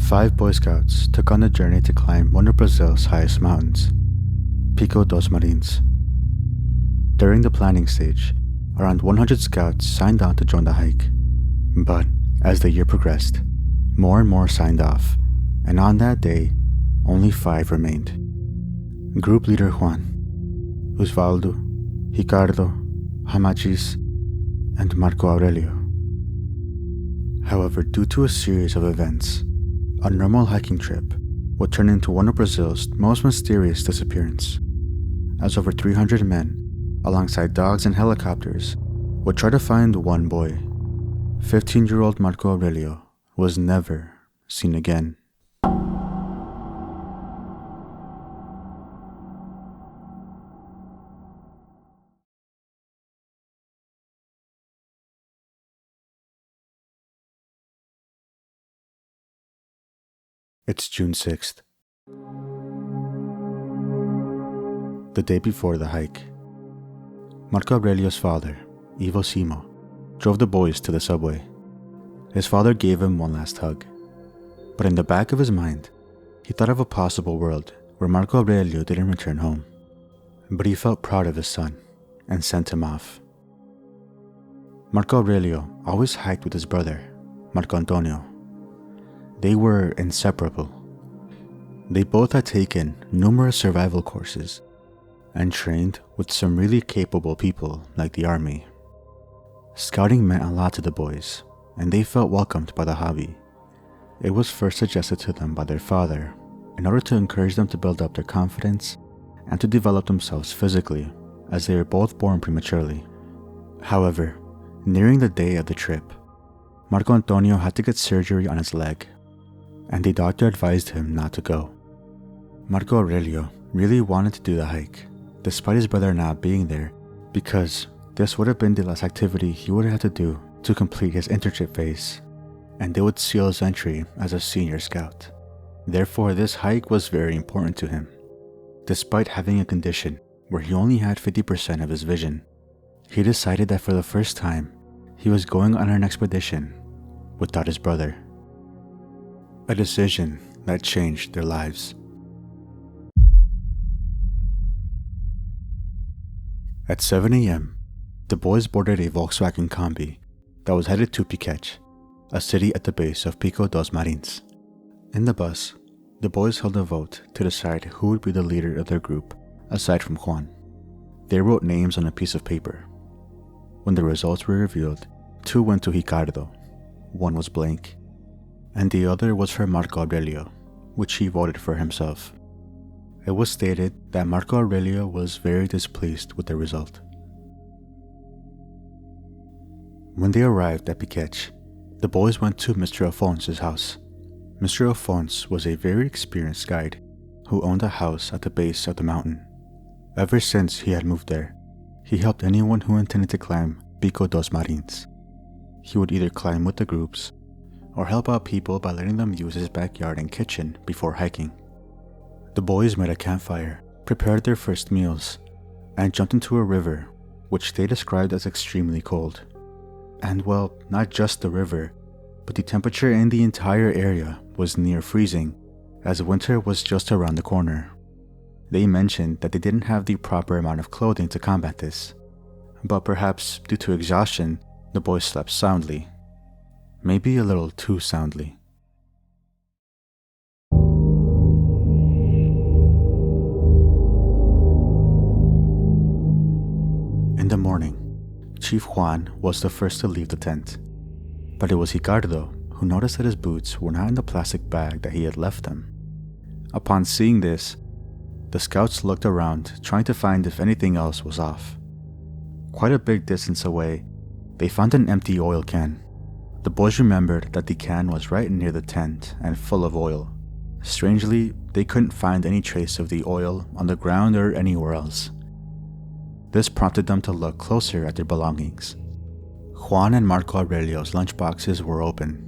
5 Boy Scouts took on the journey to climb one of Brazil's highest mountains, Pico dos Marins. During the planning stage, around 100 scouts signed on to join the hike. But as the year progressed, more and more signed off, and on that day, only 5 remained. Group leader Juan, Osvaldo, Ricardo, Hamachis, and Marco Aurelio. However, due to a series of events, a normal hiking trip would turn into one of Brazil's most mysterious disappearances, as over 300 men, alongside dogs and helicopters, would try to find one boy. 15-year-old Marco Aurelio was never seen again. It's June 6th. The day before the hike. Marco Aurelio's father, Ivo Simo, drove the boys to the subway. His father gave him one last hug. But in the back of his mind, he thought of a possible world where Marco Aurelio didn't return home. But he felt proud of his son and sent him off. Marco Aurelio always hiked with his brother, Marco Antonio. They were inseparable. They both had taken numerous survival courses and trained with some really capable people like the army. Scouting meant a lot to the boys, and they felt welcomed by the hobby. It was first suggested to them by their father in order to encourage them to build up their confidence and to develop themselves physically, as they were both born prematurely. However, nearing the day of the trip, Marco Antonio had to get surgery on his leg, and the doctor advised him not to go. Marco Aurelio really wanted to do the hike, despite his brother not being there, because this would have been the last activity he would have to do to complete his internship phase, and it would seal his entry as a senior scout. Therefore, this hike was very important to him. Despite having a condition where he only had 50% of his vision, he decided that for the first time, he was going on an expedition without his brother. A decision that changed their lives. At 7 a.m., the boys boarded a Volkswagen Combi that was headed to Piquete, a city at the base of Pico dos Marins. In the bus, the boys held a vote to decide who would be the leader of their group, aside from Juan. They wrote names on a piece of paper. When the results were revealed, 2 went to Ricardo, 1 was blank, and the other was for Marco Aurelio, which he voted for himself. It was stated that Marco Aurelio was very displeased with the result. When they arrived at Piquete, the boys went to Mr. Alphonse's house. Mr. Alphonse was a very experienced guide who owned a house at the base of the mountain. Ever since he had moved there, he helped anyone who intended to climb Pico dos Marins. He would either climb with the groups or help out people by letting them use his backyard and kitchen before hiking. The boys made a campfire, prepared their first meals, and jumped into a river, which they described as extremely cold. And well, not just the river, but the temperature in the entire area was near freezing, as winter was just around the corner. They mentioned that they didn't have the proper amount of clothing to combat this, but perhaps due to exhaustion, the boys slept soundly. Maybe a little too soundly. In the morning, Chief Juan was the first to leave the tent, but it was Ricardo who noticed that his boots were not in the plastic bag that he had left them. Upon seeing this, the scouts looked around, trying to find if anything else was off. Quite a big distance away, they found an empty oil can. The boys remembered that the can was right near the tent and full of oil. Strangely, they couldn't find any trace of the oil on the ground or anywhere else. This prompted them to look closer at their belongings. Juan and Marco Aurelio's lunchboxes were open.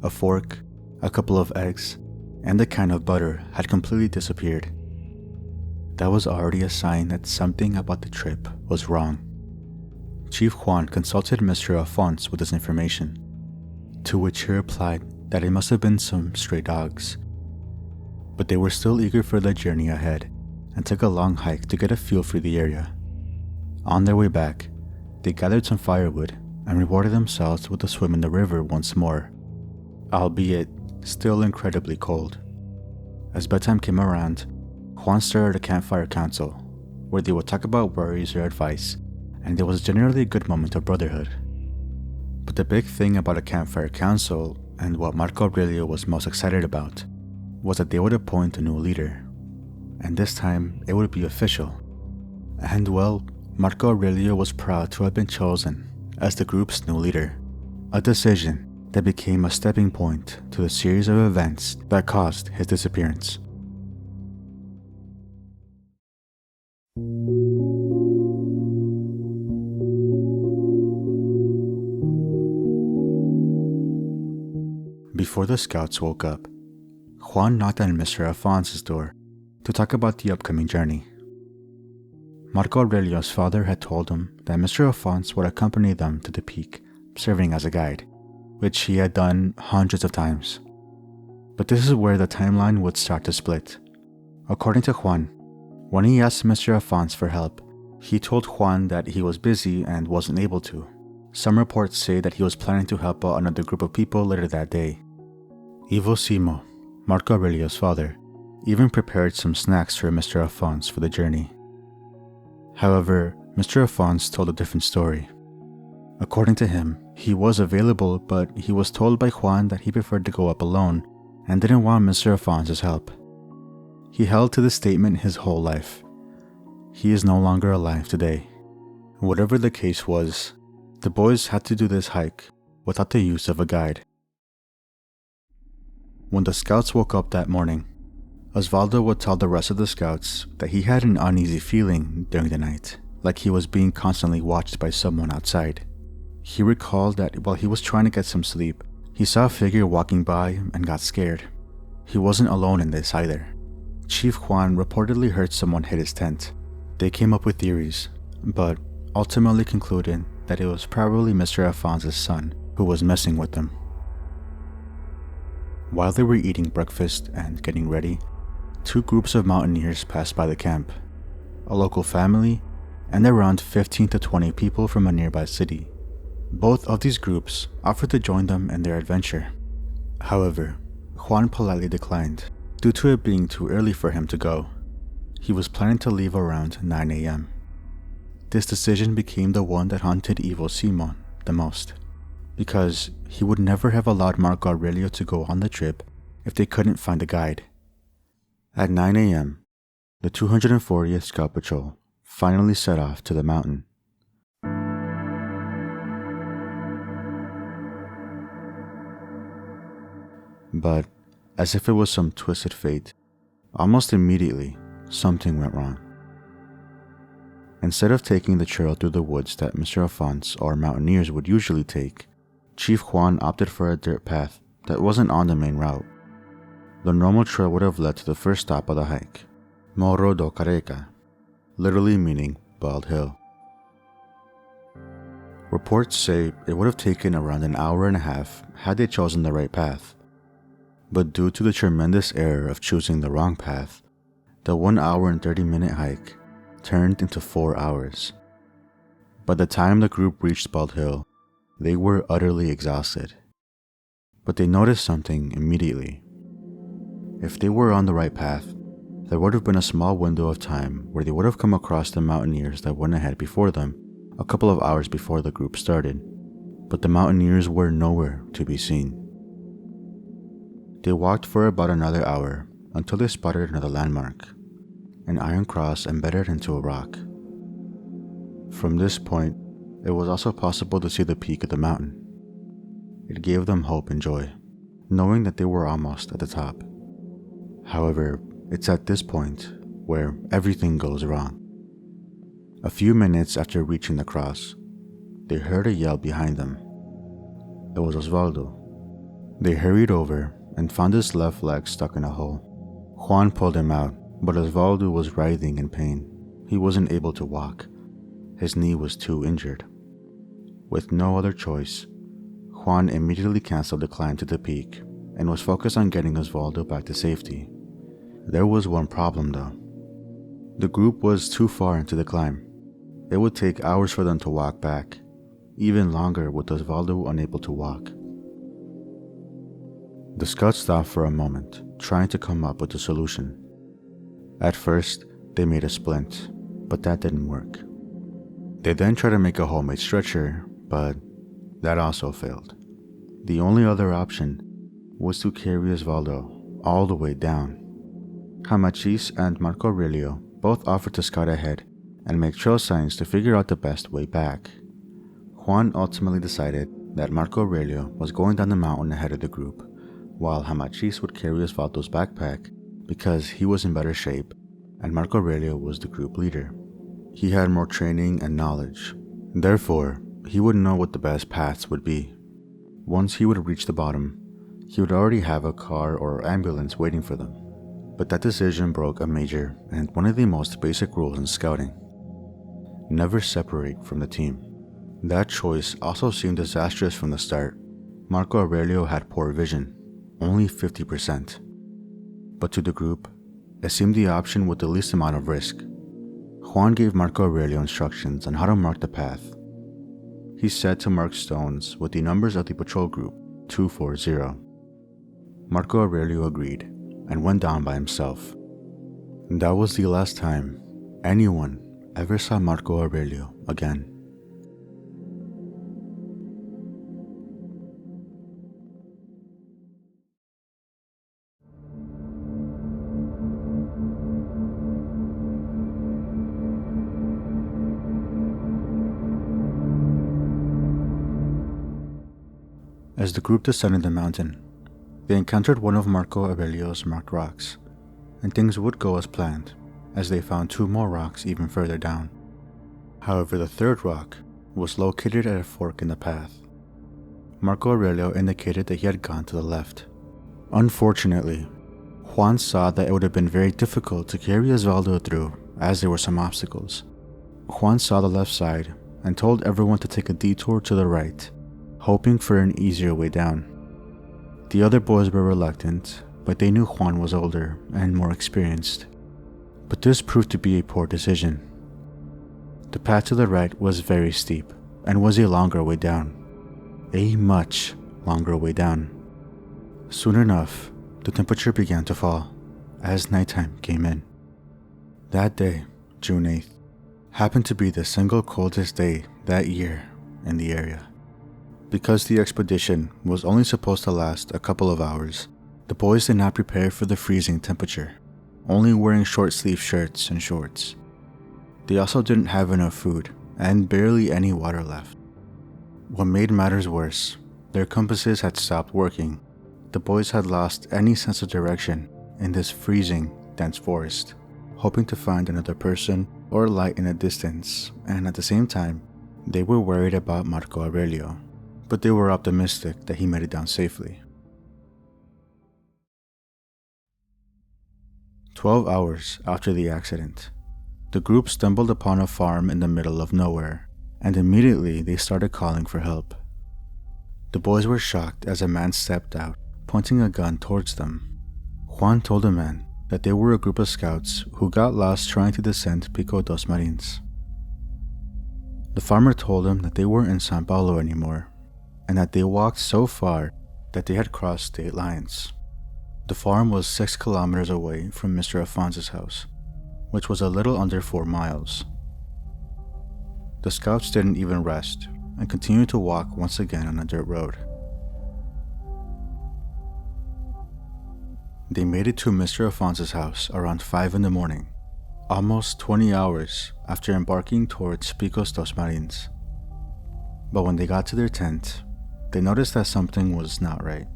A fork, a couple of eggs, and a can of butter had completely disappeared. That was already a sign that something about the trip was wrong. Chief Juan consulted Mr. Alphonse with this information, to which he replied that it must have been some stray dogs. But they were still eager for the journey ahead and took a long hike to get a feel for the area. On their way back, they gathered some firewood and rewarded themselves with a swim in the river once more, albeit still incredibly cold. As bedtime came around, Juan started a campfire council where they would talk about worries or advice, and it was generally a good moment of brotherhood. But the big thing about a campfire council, and what Marco Aurelio was most excited about, was that they would appoint a new leader. And this time, it would be official. And well, Marco Aurelio was proud to have been chosen as the group's new leader, a decision that became a stepping point to the series of events that caused his disappearance. Before the scouts woke up, Juan knocked on Mr. Alphonse's door to talk about the upcoming journey. Marco Aurelio's father had told him that Mr. Alphonse would accompany them to the peak, serving as a guide, which he had done hundreds of times. But this is where the timeline would start to split. According to Juan, when he asked Mr. Alphonse for help, he told Juan that he was busy and wasn't able to. Some reports say that he was planning to help out another group of people later that day. Ivo Simo, Marco Aurelio's father, even prepared some snacks for Mr. Alphonse for the journey. However, Mr. Alphonse told a different story. According to him, he was available, but he was told by Juan that he preferred to go up alone and didn't want Mr. Alphonse's help. He held to this statement his whole life. He is no longer alive today. Whatever the case was, the boys had to do this hike without the use of a guide. When the scouts woke up that morning, Osvaldo would tell the rest of the scouts that he had an uneasy feeling during the night, like he was being constantly watched by someone outside. He recalled that while he was trying to get some sleep, he saw a figure walking by and got scared. He wasn't alone in this either. Chief Juan reportedly heard someone hit his tent. They came up with theories, but ultimately concluded that it was probably Mr. Alphonse's son who was messing with them. While they were eating breakfast and getting ready, two groups of mountaineers passed by the camp, a local family and around 15 to 20 people from a nearby city. Both of these groups offered to join them in their adventure. However, Juan politely declined, due to it being too early for him to go. He was planning to leave around 9 a.m. This decision became the one that haunted Ivo Simon the most, because he would never have allowed Marco Aurelio to go on the trip if they couldn't find a guide. At 9 a.m., the 240th Scout Patrol finally set off to the mountain. But, as if it was some twisted fate, almost immediately, something went wrong. Instead of taking the trail through the woods that Mr. Alphonse or mountaineers would usually take, Chief Juan opted for a dirt path that wasn't on the main route. The normal trail would have led to the first stop of the hike, Morro do Careca, literally meaning Bald Hill. Reports say it would have taken around an hour and a half had they chosen the right path. But due to the tremendous error of choosing the wrong path, the 1 hour and 30-minute hike turned into 4 hours. By the time the group reached Bald Hill, they were utterly exhausted. But they noticed something immediately. If they were on the right path, there would have been a small window of time where they would have come across the mountaineers that went ahead before them a couple of hours before the group started. But the mountaineers were nowhere to be seen. They walked for about another hour until they spotted another landmark, an iron cross embedded into a rock. From this point, it was also possible to see the peak of the mountain. It gave them hope and joy, knowing that they were almost at the top. However, it's at this point where everything goes wrong. A few minutes after reaching the cross, they heard a yell behind them. It was Osvaldo. They hurried over and found his left leg stuck in a hole. Juan pulled him out, but Osvaldo was writhing in pain. He wasn't able to walk. His knee was too injured. With no other choice, Juan immediately canceled the climb to the peak and was focused on getting Osvaldo back to safety. There was one problem though. The group was too far into the climb. It would take hours for them to walk back, even longer with Osvaldo unable to walk. The scouts stopped for a moment, trying to come up with a solution. At first, they made a splint, but that didn't work. They then tried to make a homemade stretcher, but that also failed. The only other option was to carry Osvaldo all the way down. Hamachis and Marco Aurelio both offered to scout ahead and make trail signs to figure out the best way back. Juan ultimately decided that Marco Aurelio was going down the mountain ahead of the group, while Hamachis would carry Osvaldo's backpack because he was in better shape and Marco Aurelio was the group leader. He had more training and knowledge. Therefore, he would know what the best paths would be. Once he would reach the bottom, he would already have a car or ambulance waiting for them. But that decision broke a major and one of the most basic rules in scouting. Never separate from the team. That choice also seemed disastrous from the start. Marco Aurelio had poor vision, only 50%. But to the group, it seemed the option with the least amount of risk. Juan gave Marco Aurelio instructions on how to mark the path. He said to mark stones with the numbers of the patrol group 240. Marco Aurelio agreed and went down by himself. That was the last time anyone ever saw Marco Aurelio again. As the group descended the mountain, they encountered one of Marco Aurelio's marked rocks, and things would go as planned, as they found 2 more rocks even further down. However, the third rock was located at a fork in the path. Marco Aurelio indicated that he had gone to the left. Unfortunately, Juan saw that it would have been very difficult to carry Osvaldo through, as there were some obstacles. Juan saw the left side and told everyone to take a detour to the right, hoping for an easier way down. The other boys were reluctant, but they knew Juan was older and more experienced. But this proved to be a poor decision. The path to the right was very steep and was a longer way down. A much longer way down. Soon enough, the temperature began to fall as nighttime came in. That day, June 8th, happened to be the single coldest day that year in the area. Because the expedition was only supposed to last a couple of hours, the boys did not prepare for the freezing temperature, only wearing short-sleeved shirts and shorts. They also didn't have enough food and barely any water left. What made matters worse, their compasses had stopped working. The boys had lost any sense of direction in this freezing, dense forest, hoping to find another person or light in the distance, and at the same time, they were worried about Marco Aurelio, but they were optimistic that he made it down safely. 12 hours after the accident, the group stumbled upon a farm in the middle of nowhere, and immediately they started calling for help. The boys were shocked as a man stepped out, pointing a gun towards them. Juan told the man that they were a group of scouts who got lost trying to descend Pico dos Marins. The farmer told him that they weren't in San Paulo anymore, and that they walked so far that they had crossed state lines. The farm was 6 kilometers away from Mr. Afonso's house, which was a little under 4 miles. The scouts didn't even rest and continued to walk once again on a dirt road. They made it to Mr. Afonso's house around 5 in the morning, almost 20 hours after embarking towards Picos dos Marins. But when they got to their tent, they noticed that something was not right.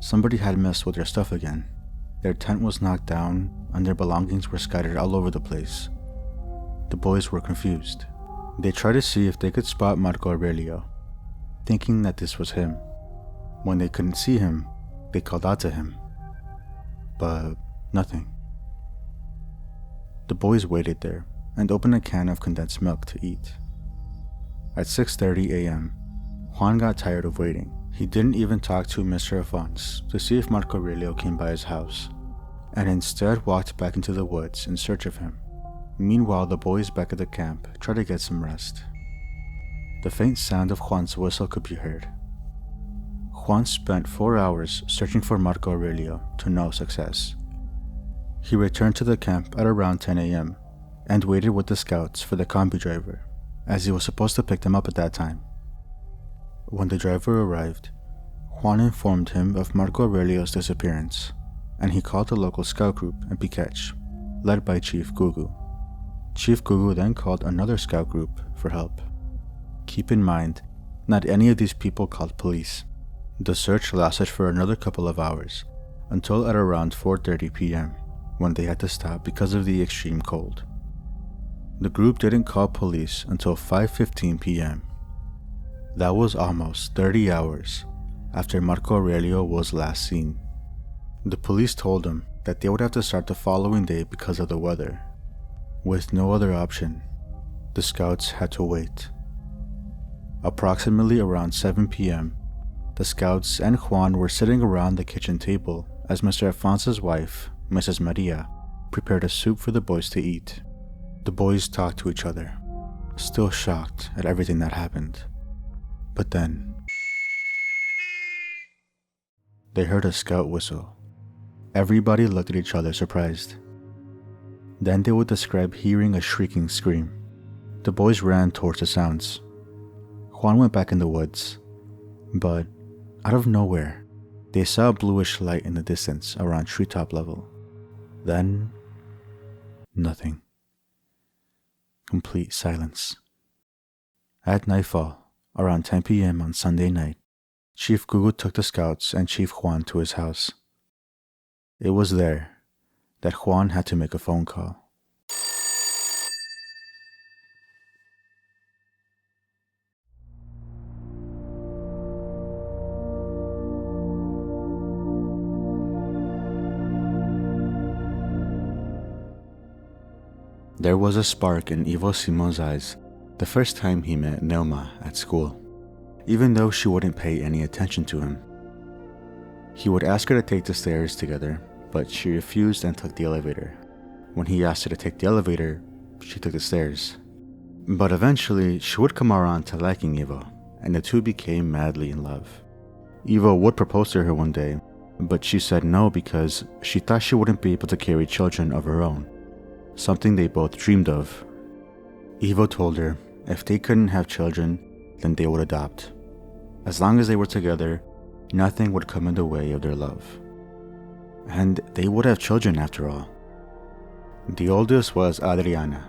Somebody had messed with their stuff again. Their tent was knocked down and their belongings were scattered all over the place. The boys were confused. They tried to see if they could spot Marco Aurelio, thinking that this was him. When they couldn't see him, they called out to him. But nothing. The boys waited there and opened a can of condensed milk to eat. At 6:30 a.m., Juan got tired of waiting He didn't even talk to Mr. Afonso to see if Marco Aurelio came by his house, and instead walked back into the woods in search of him. Meanwhile, the boys back at the camp tried to get some rest. The faint sound of Juan's whistle could be heard. Juan spent 4 hours searching for Marco Aurelio to no success. He returned to the camp at around 10 a.m. and waited with the scouts for the combi driver, as he was supposed to pick them up at that time. When the driver arrived, Juan informed him of Marco Aurelio's disappearance, and he called the local scout group in Piquech, led by Chief Gugu. Chief Gugu then called another scout group for help. Keep in mind, not any of these people called police. The search lasted for another couple of hours, until at around 4:30 p.m., when they had to stop because of the extreme cold. The group didn't call police until 5:15 p.m. That was almost 30 hours after Marco Aurelio was last seen. The police told them that they would have to start the following day because of the weather. With no other option, the scouts had to wait. Approximately around 7 p.m., the scouts and Juan were sitting around the kitchen table as Mr. Afonso's wife, Mrs. Maria, prepared a soup for the boys to eat. The boys talked to each other, still shocked at everything that happened. But then, they heard a scout whistle. Everybody looked at each other surprised. Then they would describe hearing a shrieking scream. The boys ran towards the sounds. Juan went back in the woods, but out of nowhere, they saw a bluish light in the distance around treetop level. Then, nothing. Complete silence. At nightfall, around 10 p.m. on Sunday night, Chief Gugu took the scouts and Chief Juan to his house. It was there that Juan had to make a phone call. There was a spark in Ivo Simo's eyes the first time he met Nelma at school, even though she wouldn't pay any attention to him. He would ask her to take the stairs together, but she refused and took the elevator. When he asked her to take the elevator, she took the stairs. But eventually, she would come around to liking Ivo, and the two became madly in love. Ivo would propose to her one day, but she said no because she thought she wouldn't be able to carry children of her own, something they both dreamed of. Ivo told her if they couldn't have children, then they would adopt. As long as they were together, nothing would come in the way of their love. And they would have children after all. The oldest was Adriana.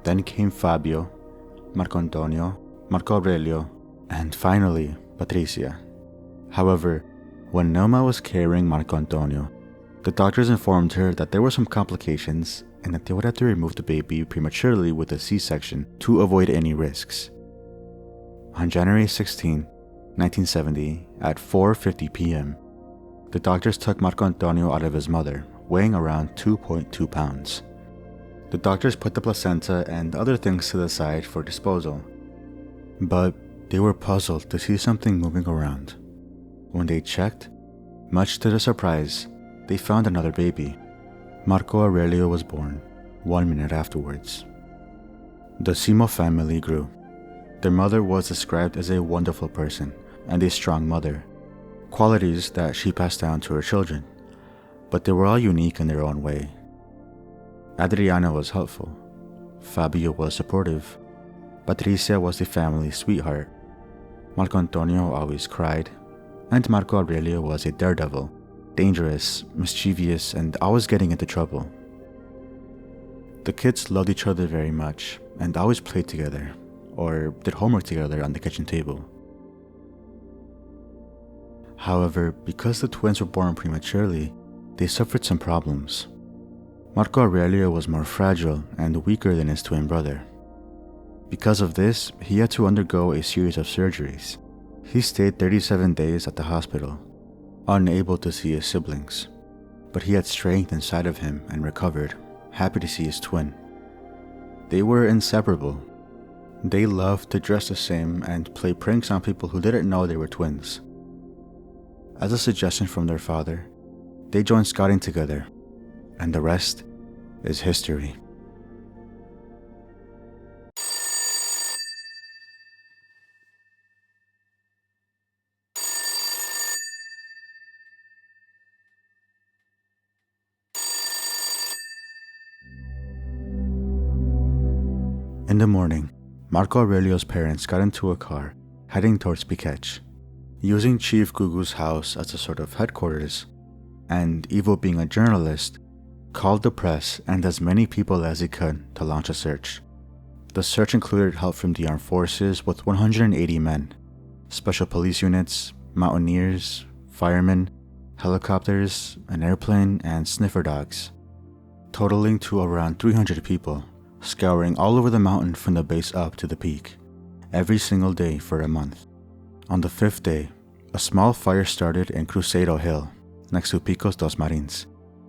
Then came Fabio, Marco Antonio, Marco Aurelio, and finally Patricia. However, when Nelma was carrying Marco Antonio, the doctors informed her that there were some complications and that they would have to remove the baby prematurely with a C-section to avoid any risks. On January 16, 1970, at 4:50 p.m., the doctors took Marco Antonio out of his mother, weighing around 2.2 pounds. The doctors put the placenta and other things to the side for disposal, but they were puzzled to see something moving around. When they checked, much to their surprise, they found another baby. Marco Aurelio was born 1 minute afterwards. The Simo family grew. Their mother was described as a wonderful person and a strong mother, qualities that she passed down to her children, but they were all unique in their own way. Adriana was helpful, Fabio was supportive, Patricia was the family's sweetheart, Marco Antonio always cried, and Marco Aurelio was a daredevil, dangerous, mischievous, and always getting into trouble. The kids loved each other very much and always played together, or did homework together on the kitchen table. However, because the twins were born prematurely, they suffered some problems. Marco Aurelio was more fragile and weaker than his twin brother. Because of this, he had to undergo a series of surgeries. He stayed 37 days at the hospital, unable to see his siblings, but he had strength inside of him and recovered, happy to see his twin. They were inseparable. They loved to dress the same and play pranks on people who didn't know they were twins. As a suggestion from their father, they joined scouting together, and the rest is history. In the morning, Marco Aurelio's parents got into a car heading towards Piketch, using Chief Gugu's house as a sort of headquarters, and Ivo, being a journalist, called the press and as many people as he could to launch a search. The search included help from the armed forces with 180 men, special police units, mountaineers, firemen, helicopters, an airplane, and sniffer dogs, totaling to around 300 people, scouring all over the mountain from the base up to the peak, every single day for a month. On the 5th day, a small fire started in Cruzeiro Hill, next to Picos dos Marins,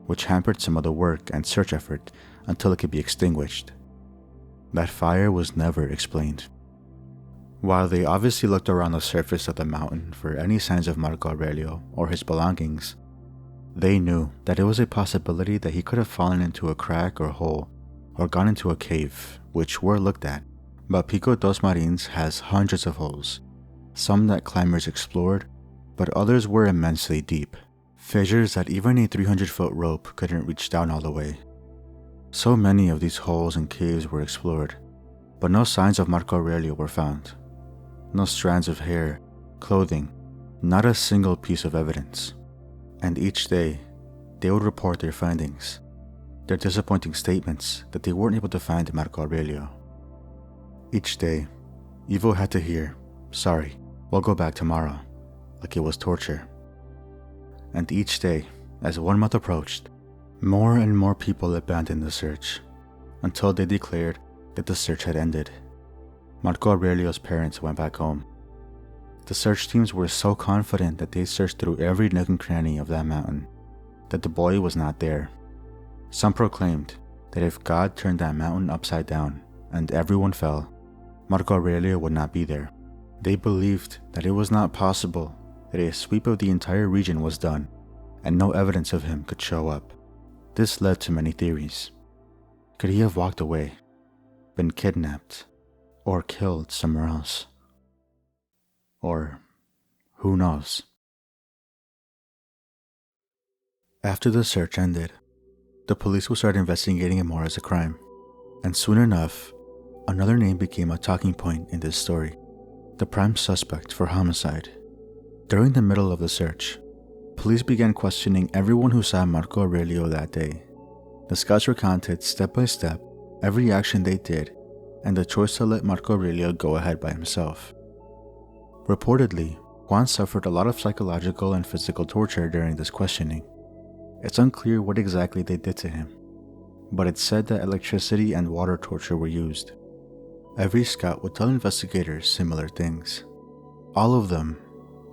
which hampered some of the work and search effort until it could be extinguished. That fire was never explained. While they obviously looked around the surface of the mountain for any signs of Marco Aurelio or his belongings, they knew that it was a possibility that he could have fallen into a crack or hole or gone into a cave, which were looked at, but Pico dos Marins has hundreds of holes, some that climbers explored, but others were immensely deep, fissures that even a 300-foot rope couldn't reach down all the way. So many of these holes and caves were explored, but no signs of Marco Aurelio were found. No strands of hair, clothing, not a single piece of evidence. And each day, they would report their findings, their disappointing statements that they weren't able to find Marco Aurelio. Each day, Ivo had to hear, "Sorry, we'll go back tomorrow," like it was torture. And each day, as 1 month approached, more and more people abandoned the search, until they declared that the search had ended. Marco Aurelio's parents went back home. The search teams were so confident that they searched through every nook and cranny of that mountain, that the boy was not there. Some proclaimed that if God turned that mountain upside down and everyone fell, Marco Aurelio would not be there. They believed that it was not possible that a sweep of the entire region was done and no evidence of him could show up. This led to many theories. Could he have walked away, been kidnapped, or killed somewhere else? Or who knows? After the search ended, the police would start investigating it more as a crime, and soon enough, another name became a talking point in this story: the prime suspect for homicide. During the middle of the search, police began questioning everyone who saw Marco Aurelio that day. The scouts recounted step by step every action they did and the choice to let Marco Aurelio go ahead by himself. Reportedly, Juan suffered a lot of psychological and physical torture during this questioning. It's unclear what exactly they did to him, but it's said that electricity and water torture were used. Every scout would tell investigators similar things. All of them,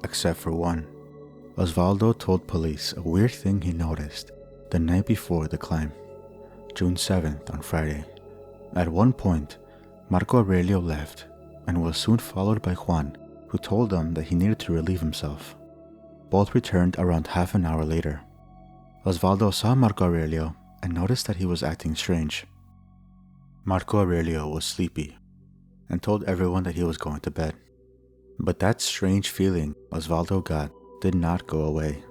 except for one. Osvaldo told police a weird thing he noticed the night before the climb, June 7th on Friday. At one point, Marco Aurelio left and was soon followed by Juan, who told them that he needed to relieve himself. Both returned around half an hour later. Osvaldo saw Marco Aurelio and noticed that he was acting strange. Marco Aurelio was sleepy and told everyone that he was going to bed. But that strange feeling Osvaldo got did not go away.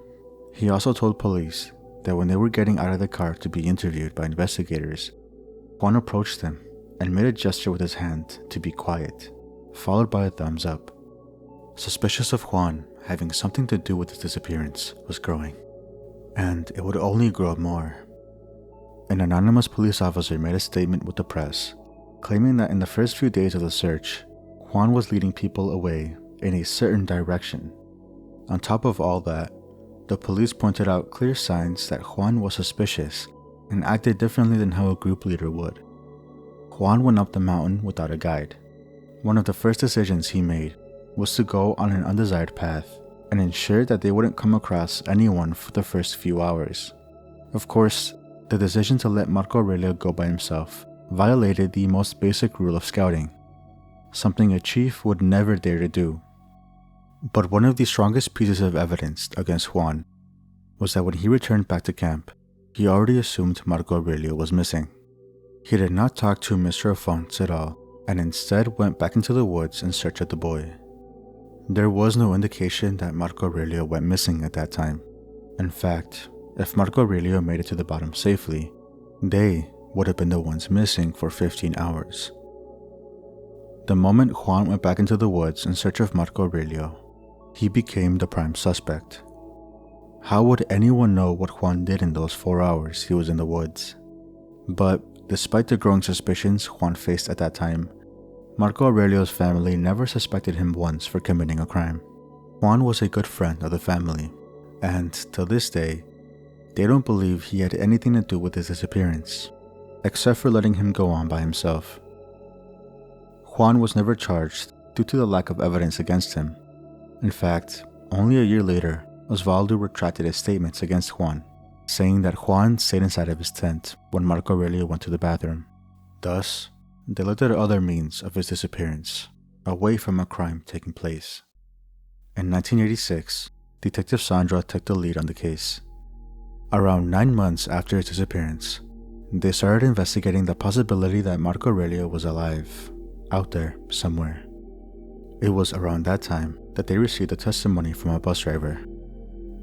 He also told police that when they were getting out of the car to be interviewed by investigators, Juan approached them and made a gesture with his hand to be quiet, followed by a thumbs up. Suspicious of Juan having something to do with his disappearance was growing, and it would only grow more. An anonymous police officer made a statement with the press, claiming that in the first few days of the search, Juan was leading people away in a certain direction. On top of all that, the police pointed out clear signs that Juan was suspicious and acted differently than how a group leader would. Juan went up the mountain without a guide. One of the first decisions he made was to go on an undesired path and ensure that they wouldn't come across anyone for the first few hours. Of course, the decision to let Marco Aurelio go by himself violated the most basic rule of scouting, something a chief would never dare to do. But one of the strongest pieces of evidence against Juan was that when he returned back to camp, he already assumed Marco Aurelio was missing. He did not talk to Mr. Afonso at all, and instead went back into the woods in search of the boy. There was no indication that Marco Aurelio went missing at that time. In fact, if Marco Aurelio made it to the bottom safely, they would have been the ones missing for 15 hours. The moment Juan went back into the woods in search of Marco Aurelio, he became the prime suspect. How would anyone know what Juan did in those 4 hours he was in the woods? But despite the growing suspicions Juan faced at that time, Marco Aurelio's family never suspected him once for committing a crime. Juan was a good friend of the family, and to this day, they don't believe he had anything to do with his disappearance, except for letting him go on by himself. Juan was never charged due to the lack of evidence against him. In fact, only a year later, Osvaldo retracted his statements against Juan, saying that Juan stayed inside of his tent when Marco Aurelio went to the bathroom. Thus, they looked at other means of his disappearance, away from a crime taking place. In 1986, Detective Sandra took the lead on the case. Around 9 months after his disappearance, they started investigating the possibility that Marco Aurelio was alive, out there somewhere. It was around that time that they received a testimony from a bus driver.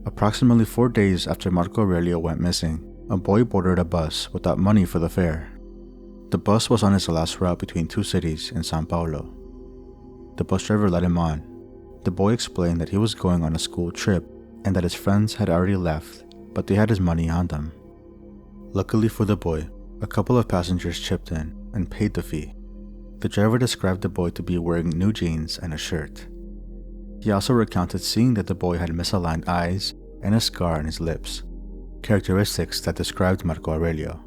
Approximately 4 days after Marco Aurelio went missing, a boy boarded a bus without money for the fare. The bus was on its last route between 2 cities in São Paulo. The bus driver let him on. The boy explained that he was going on a school trip and that his friends had already left, but they had his money on them. Luckily for the boy, a couple of passengers chipped in and paid the fee. The driver described the boy to be wearing new jeans and a shirt. He also recounted seeing that the boy had misaligned eyes and a scar on his lips, characteristics that described Marco Aurelio.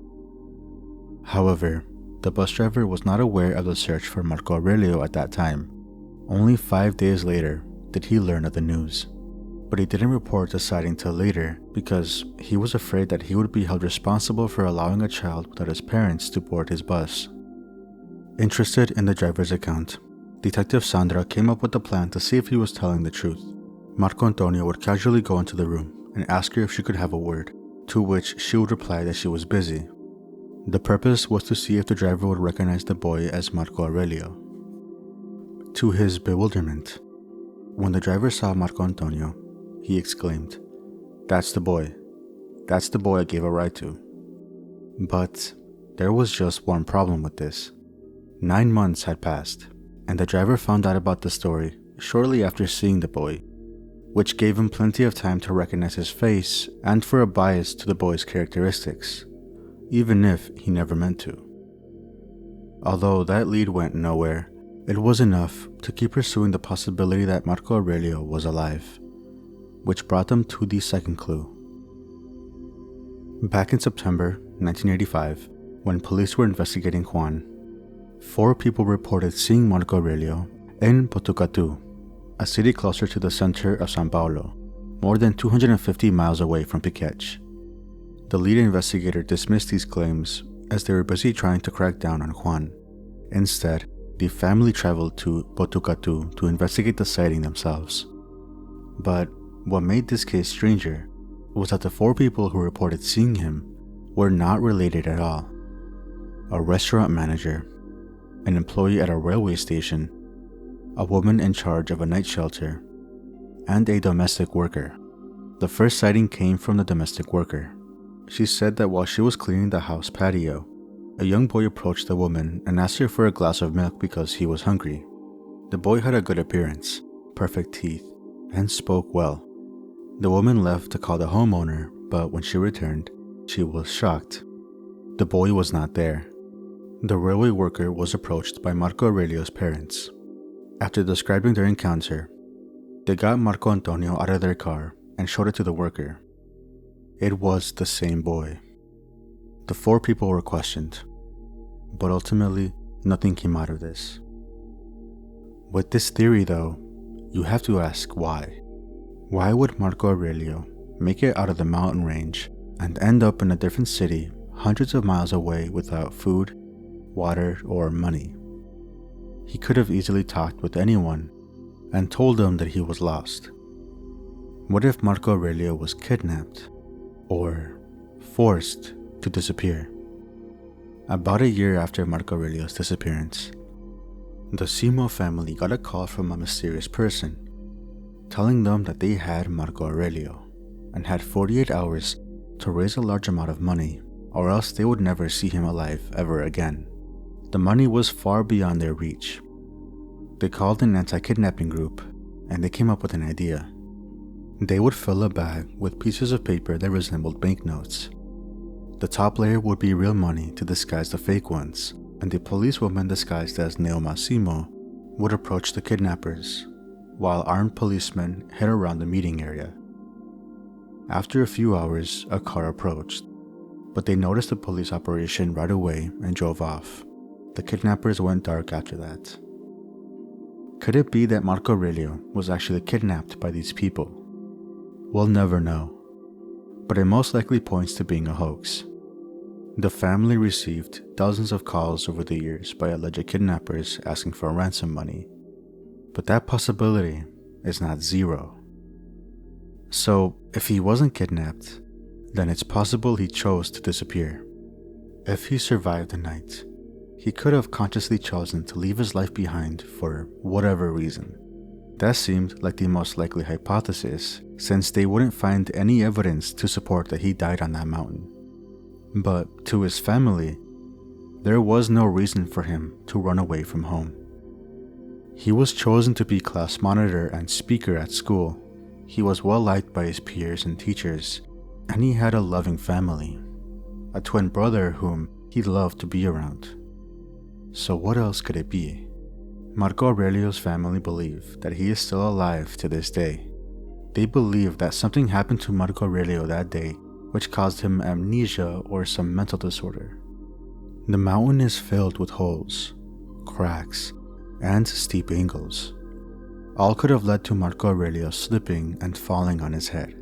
However, the bus driver was not aware of the search for Marco Aurelio at that time. Only 5 days later did he learn of the news, but he didn't report the sighting till later because he was afraid that he would be held responsible for allowing a child without his parents to board his bus. Interested in the driver's account, Detective Sandra came up with a plan to see if he was telling the truth. Marco Antonio would casually go into the room and ask her if she could have a word, to which she would reply that she was busy. The purpose was to see if the driver would recognize the boy as Marco Aurelio. To his bewilderment, when the driver saw Marco Antonio, he exclaimed, "That's the boy. That's the boy I gave a ride to." But there was just one problem with this. 9 months had passed, and the driver found out about the story shortly after seeing the boy, which gave him plenty of time to recognize his face and for a bias to the boy's characteristics, even if he never meant to. Although that lead went nowhere, it was enough to keep pursuing the possibility that Marco Aurelio was alive, which brought them to the second clue. Back in September 1985, when police were investigating Juan, 4 people reported seeing Marco Aurelio in Botucatu, a city closer to the center of São Paulo, more than 250 miles away from Piquete. The lead investigator dismissed these claims as they were busy trying to crack down on Juan. Instead, the family traveled to Botucatu to investigate the sighting themselves. But what made this case stranger was that the 4 people who reported seeing him were not related at all. A restaurant manager, an employee at a railway station, a woman in charge of a night shelter, and a domestic worker. The first sighting came from the domestic worker. She said that while she was cleaning the house patio, a young boy approached the woman and asked her for a glass of milk because he was hungry. The boy had a good appearance, perfect teeth, and spoke well. The woman left to call the homeowner, but when she returned, she was shocked. The boy was not there. The railway worker was approached by Marco Aurelio's parents. After describing their encounter, they got Marco Antonio out of their car and showed it to the worker. It was the same boy. The 4 people were questioned, but ultimately, nothing came out of this. With this theory though, you have to ask why. Why would Marco Aurelio make it out of the mountain range and end up in a different city hundreds of miles away without food, water, or money? He could have easily talked with anyone and told them that he was lost. What if Marco Aurelio was kidnapped or forced to disappear? About a year after Marco Aurelio's disappearance, the Simo family got a call from a mysterious person telling them that they had Marco Aurelio and had 48 hours to raise a large amount of money, or else they would never see him alive ever again. The money was far beyond their reach. They called an anti-kidnapping group and they came up with an idea. They would fill a bag with pieces of paper that resembled banknotes. The top layer would be real money to disguise the fake ones, and the policewoman disguised as Neoma Simo would approach the kidnappers, while armed policemen hid around the meeting area. After a few hours, a car approached, but they noticed the police operation right away and drove off. The kidnappers went dark after that. Could it be that Marco Aurelio was actually kidnapped by these people? We'll never know, but it most likely points to being a hoax. The family received dozens of calls over the years by alleged kidnappers asking for ransom money, but that possibility is not zero. So, if he wasn't kidnapped, then it's possible he chose to disappear. If he survived the night, he could have consciously chosen to leave his life behind for whatever reason. That seemed like the most likely hypothesis, since they wouldn't find any evidence to support that he died on that mountain. But to his family, there was no reason for him to run away from home. He was chosen to be class monitor and speaker at school. He was well liked by his peers and teachers, and he had a loving family, a twin brother whom he loved to be around. So what else could it be? Marco Aurelio's family believe that he is still alive to this day. They believe that something happened to Marco Aurelio that day which caused him amnesia or some mental disorder. The mountain is filled with holes, cracks, and steep angles. All could have led to Marco Aurelio slipping and falling on his head.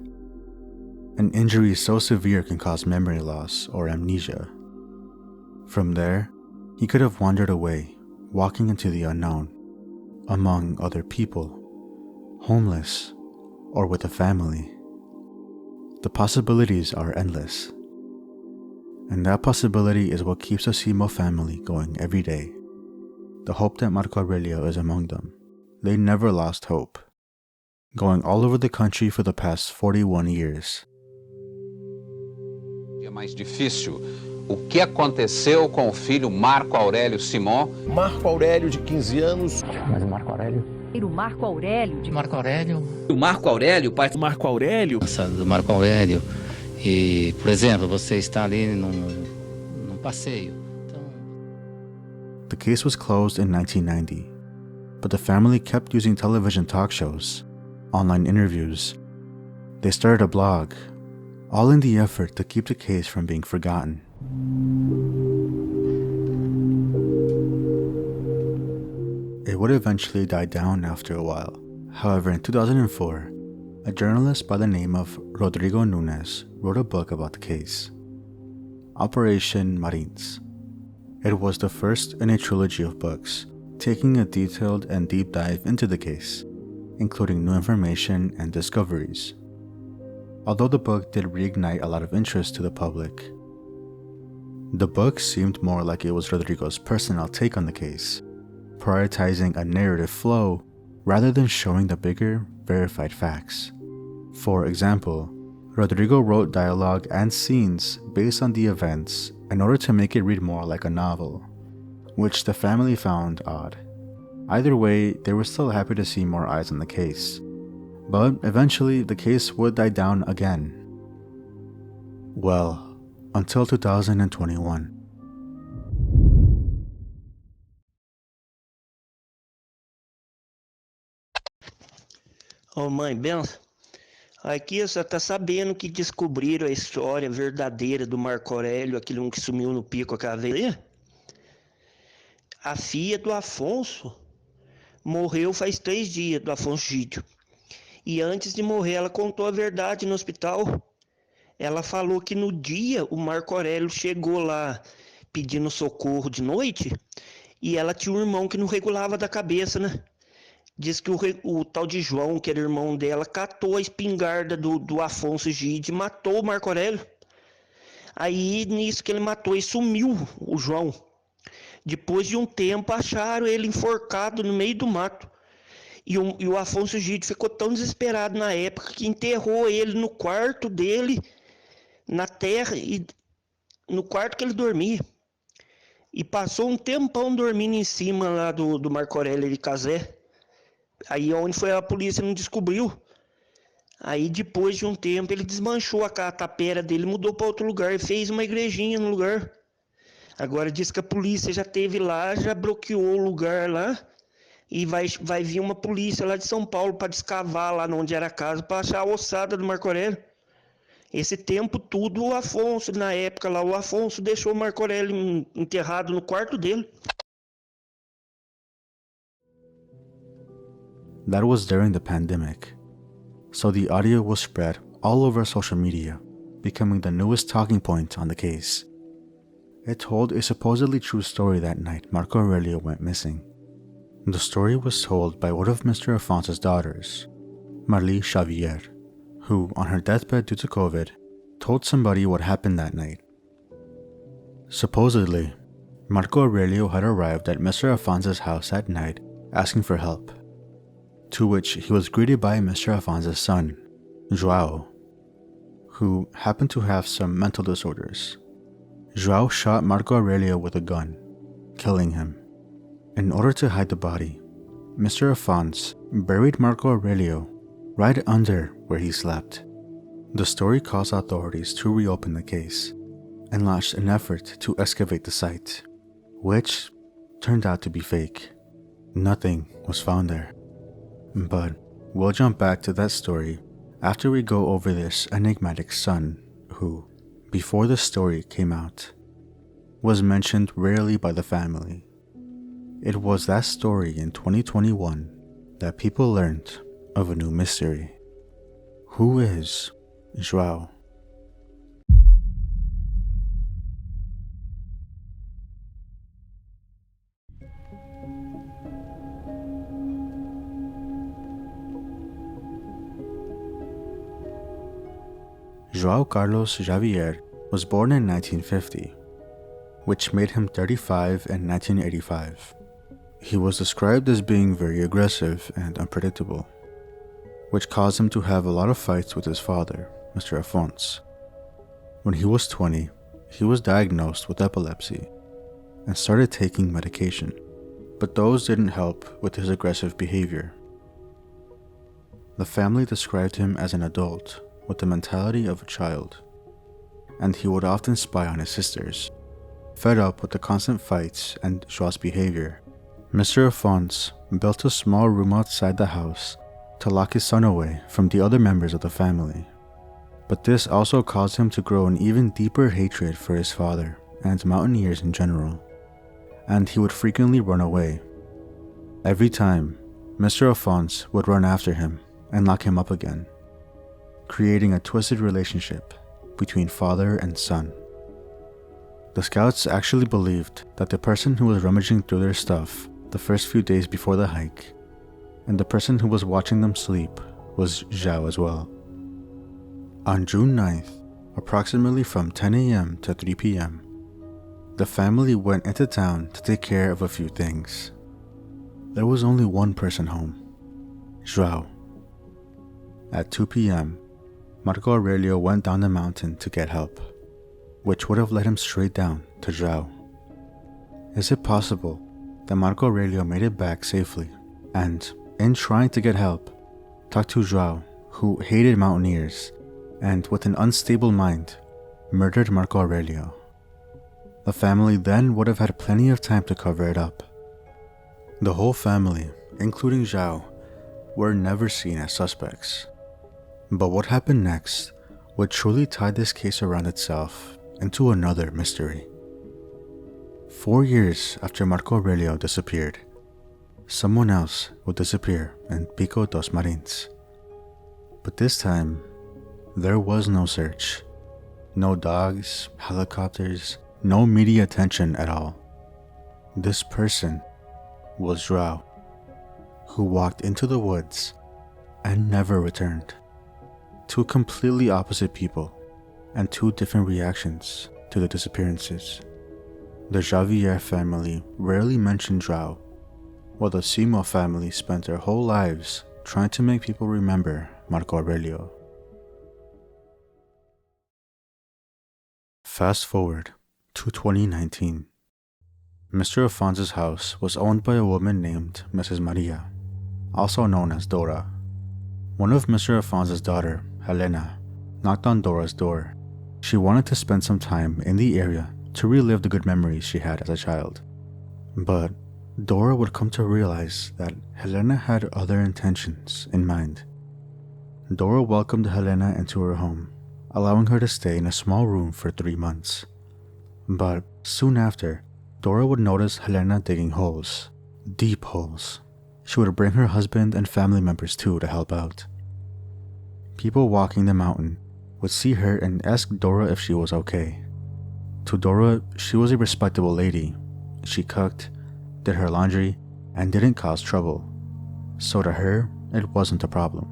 An injury so severe can cause memory loss or amnesia. From there, he could have wandered away, walking into the unknown, among other people, homeless, or with a family. The possibilities are endless. And that possibility is what keeps the Simo family going every day. The hope that Marco Aurelio is among them. They never lost hope, going all over the country for the past 41 years. É mais difícil. O que aconteceu com o filho Marco Aurélio Simão? Marco Aurélio, de 15 anos. Mas o Marco Aurélio? O Marco Aurélio. De Marco Aurélio. O Marco Aurélio, pai do Marco Aurélio. Do Marco Aurélio. E, por exemplo, você está ali num passeio. Então... The case was closed in 1990, but the family kept using television talk shows, online interviews. They started a blog, all in the effort to keep the case from being forgotten. It would eventually die down after a while. However, in 2004, a journalist by the name of Rodrigo Nunes wrote a book about the case, Operation Marins. It was the first in a trilogy of books, taking a detailed and deep dive into the case, including new information and discoveries. Although the book did reignite a lot of interest to the public, the book seemed more like it was Rodrigo's personal take on the case, prioritizing a narrative flow rather than showing the bigger, verified facts. For example, Rodrigo wrote dialogue and scenes based on the events in order to make it read more like a novel, which the family found odd. Either way, they were still happy to see more eyes on the case, but eventually the case would die down again. Well, until 2021. Ô mãe, benção. Aqui você tá sabendo que descobriram a história verdadeira do Marco Aurélio, aquele um que sumiu no pico aquela vez? A filha do Afonso morreu faz 3 dias, do Afonso Gídio. E antes de morrer, ela contou a verdade no hospital. Ela falou que no dia o Marco Aurélio chegou lá pedindo socorro de noite e ela tinha um irmão que não regulava da cabeça, né? Diz que o tal de João, que era irmão dela, catou a espingarda do Afonso Gide e matou o Marco Aurélio. Aí, nisso que ele matou, e sumiu o João. Depois de um tempo, acharam ele enforcado no meio do mato. E o Afonso Gide ficou tão desesperado na época que enterrou ele no quarto dele, na terra, e no quarto que ele dormia. E passou um tempão dormindo em cima lá do Marco Aurélio de Cazé. Aí onde foi a polícia não descobriu. Aí depois de um tempo ele desmanchou a tapera dele, mudou para outro lugar e fez uma igrejinha no lugar. Agora diz que a polícia já teve lá, já bloqueou o lugar lá. E vai vir uma polícia lá de São Paulo para descavar lá onde era a casa, para achar a ossada do Marco Aurélio. Esse tempo tudo, o Afonso, na época lá, o Afonso deixou o Marco Aurélio enterrado no quarto dele. That was during the pandemic, so the audio was spread all over social media, becoming the newest talking point on the case. It told a supposedly true story that night Marco Aurelio went missing. The story was told by one of Mr. Afonso's daughters, Marli Xavier, who, on her deathbed due to COVID, told somebody what happened that night. Supposedly, Marco Aurelio had arrived at Mr. Afonso's house at night asking for help, to which he was greeted by Mr. Afonso's son, João, who happened to have some mental disorders. João shot Marco Aurelio with a gun, killing him. In order to hide the body, Mr. Afonso buried Marco Aurelio right under where he slept. The story caused authorities to reopen the case and launched an effort to excavate the site, which turned out to be fake. Nothing was found there. But we'll jump back to that story after we go over this enigmatic son who, before the story came out, was mentioned rarely by the family. It was that story in 2021 that people learned of a new mystery. Who is João? João Carlos Xavier was born in 1950, which made him 35 in 1985. He was described as being very aggressive and unpredictable, which caused him to have a lot of fights with his father, Mr. Afonso. When he was 20, he was diagnosed with epilepsy and started taking medication, but those didn't help with his aggressive behavior. The family described him as an adult with the mentality of a child, and he would often spy on his sisters. Fed up with the constant fights and João's behavior, Mr. Afonso built a small room outside the house to lock his son away from the other members of the family. But this also caused him to grow an even deeper hatred for his father and mountaineers in general, and he would frequently run away. Every time, Mr. Afonso would run after him and lock him up again, creating a twisted relationship between father and son. The scouts actually believed that the person who was rummaging through their stuff the first few days before the hike, and the person who was watching them sleep, was João as well. On June 9th, approximately from 10 a.m. to 3 p.m., the family went into town to take care of a few things. There was only one person home, João. At 2 p.m., Marco Aurelio went down the mountain to get help, which would have led him straight down to João. Is it possible that Marco Aurelio made it back safely and, in trying to get help, talked to João, who hated mountaineers and, with an unstable mind, murdered Marco Aurelio? The family then would have had plenty of time to cover it up. The whole family, including João, were never seen as suspects. But what happened next would truly tie this case around itself into another mystery. 4 years after Marco Aurelio disappeared, someone else would disappear in Pico dos Marins. But this time, there was no search. No dogs, helicopters, no media attention at all. This person was João. who walked into the woods and never returned. Two completely opposite people and two different reactions to the disappearances. The Javier family rarely mentioned João, while the Simo family spent their whole lives trying to make people remember Marco Aurelio. Fast forward to 2019. Mr. Alfonso's house was owned by a woman named Mrs. Maria, also known as Dora. One of Mr. Alfonso's daughter, Helena, knocked on Dora's door. She wanted to spend some time in the area to relive the good memories she had as a child. But Dora would come to realize that Helena had other intentions in mind. Dora welcomed Helena into her home, allowing her to stay in a small room for 3 months. But soon after, Dora would notice Helena digging holes, deep holes. She would bring her husband and family members too to help out. People walking the mountain would see her and ask Dora if she was okay. To Dora, she was a respectable lady. She cooked, did her laundry, and didn't cause trouble. So to her, it wasn't a problem.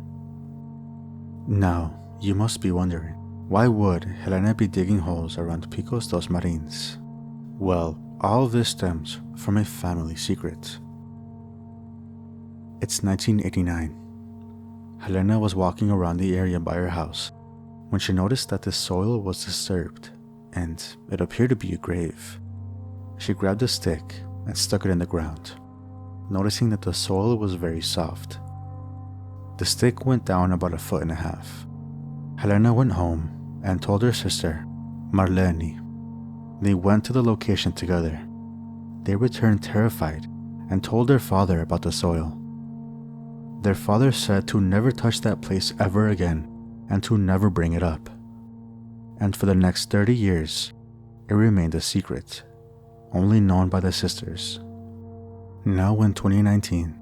Now, you must be wondering, why would Helena be digging holes around Picos dos Marins? Well, all of this stems from a family secret. It's 1989. Helena was walking around the area by her house when she noticed that the soil was disturbed and it appeared to be a grave. She grabbed a stick and stuck it in the ground, noticing that the soil was very soft. The stick went down about 1.5 feet. Helena went home and told her sister, Marlene. They went to the location together. They returned terrified and told their father about the soil. Their father said to never touch that place ever again and to never bring it up. And for the next 30 years, it remained a secret, only known by the sisters. Now in 2019,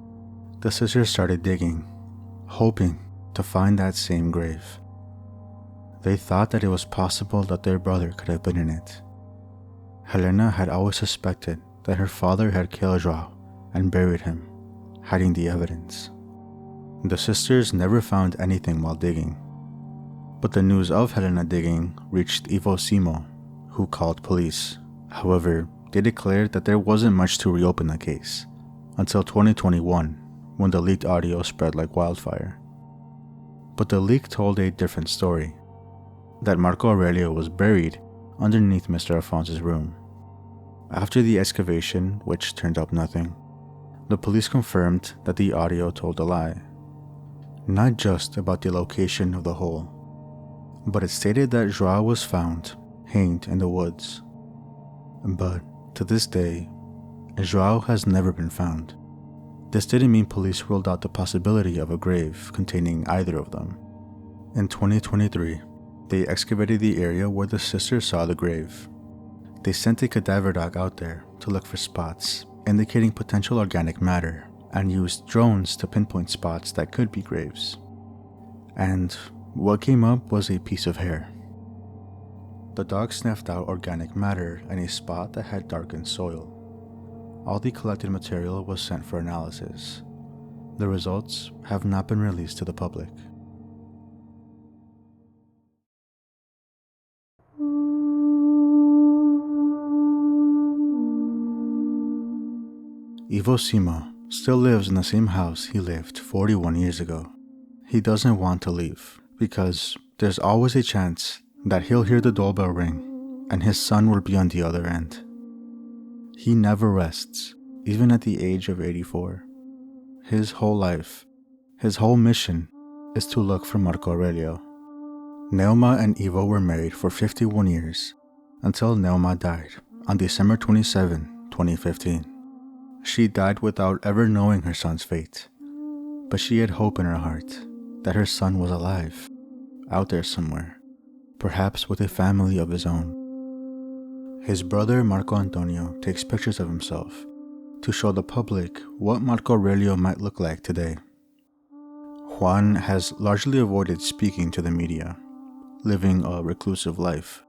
the sisters started digging, hoping to find that same grave. They thought that it was possible that their brother could have been in it. Helena had always suspected that her father had killed João and buried him, hiding the evidence. The sisters never found anything while digging, but the news of Helena digging reached Ivo Simo, who called police. However, they declared that there wasn't much to reopen the case, until 2021, when the leaked audio spread like wildfire. But the leak told a different story, that Marco Aurelio was buried underneath Mr. Alfonso's room. After the excavation, which turned up nothing, the police confirmed that the audio told a lie. Not just about the location of the hole, but it stated that João was found hanged in the woods. But to this day, João has never been found. This didn't mean police ruled out the possibility of a grave containing either of them. In 2023, they excavated the area where the sisters saw the grave. They sent a cadaver dog out there to look for spots indicating potential organic matter and used drones to pinpoint spots that could be graves. And what came up was a piece of hair. The dog sniffed out organic matter in a spot that had darkened soil. All the collected material was sent for analysis. The results have not been released to the public. Ivo Simo still lives in the same house he lived 41 years ago. He doesn't want to leave because there's always a chance that he'll hear the doorbell ring and his son will be on the other end. He never rests, even at the age of 84. His whole life, his whole mission is to look for Marco Aurelio. Neuma and Ivo were married for 51 years until Neuma died on December 27, 2015. She died without ever knowing her son's fate, but she had hope in her heart that her son was alive, out there somewhere, perhaps with a family of his own. His brother Marco Antonio takes pictures of himself to show the public what Marco Aurelio might look like today. Juan has largely avoided speaking to the media, living a reclusive life.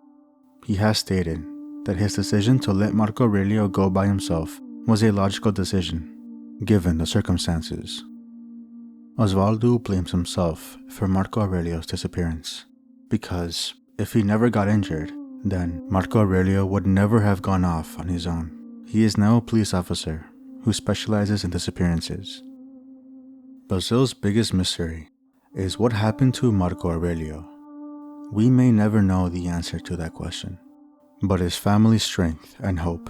He has stated that his decision to let Marco Aurelio go by himself was a logical decision, given the circumstances. Osvaldo blames himself for Marco Aurelio's disappearance, because if he never got injured, then Marco Aurelio would never have gone off on his own. He is now a police officer who specializes in disappearances. Brazil's biggest mystery is what happened to Marco Aurelio. We may never know the answer to that question, but his family's strength and hope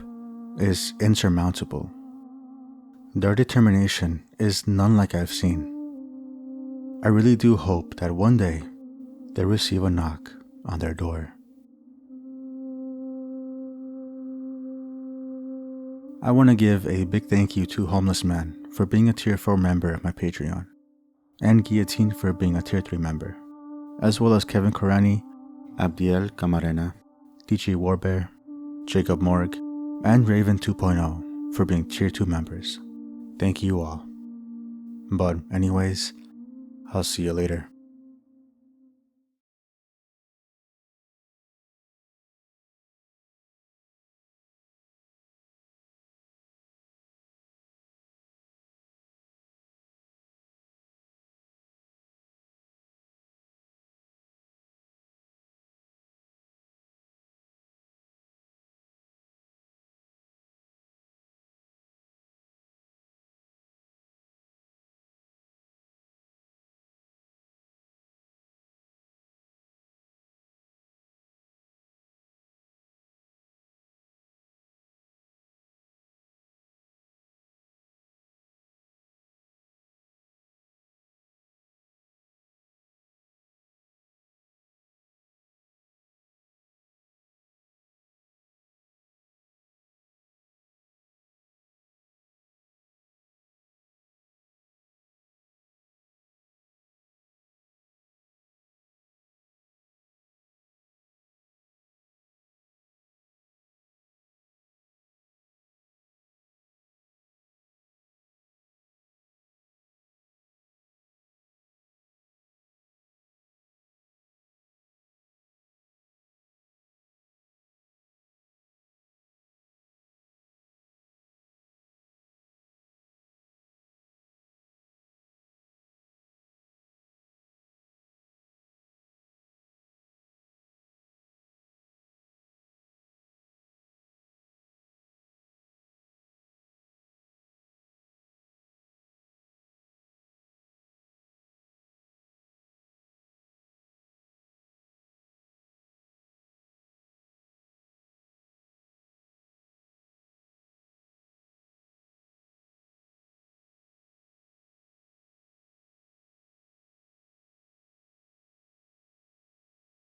is insurmountable. Their determination is none like I've seen. I really do hope that one day they receive a knock on their door. I want to give a big thank you to Homeless Man for being a Tier 4 member of my Patreon, and Guillotine for being a Tier 3 member, as well as Kevin Korani, Abdiel Camarena, DJ Warbear, Jacob Morg, and Raven 2.0 for being Tier 2 members. Thank you all. But anyways, I'll see you later.